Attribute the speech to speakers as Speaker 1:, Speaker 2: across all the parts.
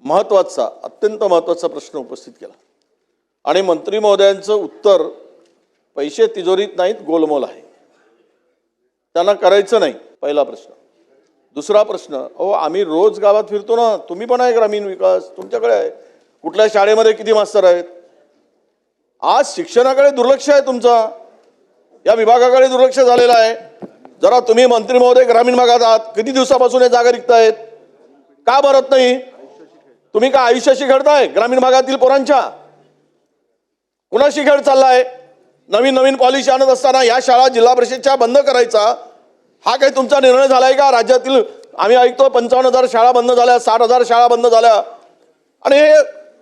Speaker 1: महत्त्वाचा, अत्यंत महत्त्वाचा प्रश्न उपस्थित केला आणि मंत्री महोदयांचं उत्तर पैसे तिजोरीत नाहीत, गोलमोल आहे, त्यांना करायचं नाही. पहिला प्रश्न. दुसरा प्रश्न, अहो आम्ही रोज गावात फिरतो ना, तुम्ही पण आहे ग्रामीण विकास, तुमच्याकडे आहे, कुठल्या शाळेमध्ये किती मास्तर आहेत? आज शिक्षणाकडे दुर्लक्ष आहे तुमचा, या विभागाकडे दुर्लक्ष झालेलं आहे. जरा तुम्ही मंत्री महोदय ग्रामीण भागात आहात, किती दिवसापासून या जागा रिक्त आहेत, का भरत नाही? तुम्ही का आयुष्याशी खेळताय ग्रामीण भागातील पोरांच्या? कुणाशी खेळ चाललाय? नवीन नवीन पॉलिसी आणत असताना या शाळा जिल्हा परिषदच्या बंद करायचा हा काही तुमचा निर्णय झालाय का? राज्यातील आम्ही ऐकतो 55,000 शाळा बंद झाल्या, 60,000 शाळा बंद झाल्या आणि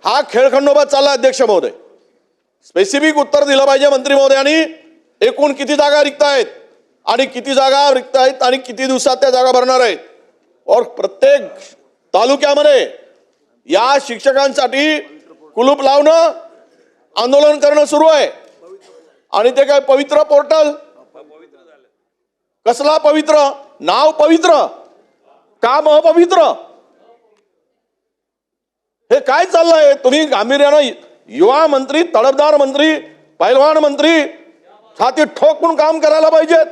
Speaker 1: हा खेळखंडोबा चालला. अध्यक्ष महोदय, स्पेसिफिक उत्तर दिलं पाहिजे मंत्री महोदयांनी. एकूण किती जागा रिक्त आहेत आणि किती जागा रिक्त आहेत आणि किती दिवसात त्या जागा भरणार आहेत? और प्रत्येक तालुक्यामध्ये या शिक्षकांसाठी कुलूप लावणं, आंदोलन करणं सुरू आहे. आणि ते काय पवित्र पोर्टल? कसला पवित्र? नाव पवित्र, काम अपवित्र. हे काय चाललंय? तुम्ही गांभीर्यानं युवा मंत्री, तडफदार मंत्री, पैलवान मंत्री छाती ठोकून काम करायला पाहिजेत.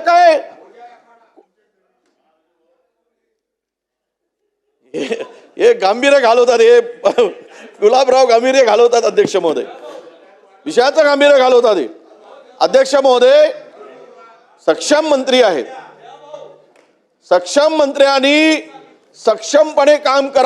Speaker 1: काय हे गांभीर्य घालवतात, हे गुलाबराव गांभीर्य घालवतात. अध्यक्ष महोदय, विषयाचं गांभीर्य घालवतात. अध्यक्ष महोदय, सक्षम मंत्री आहेत, सक्षम मंत्र्यांनी सक्षमपणे काम करा.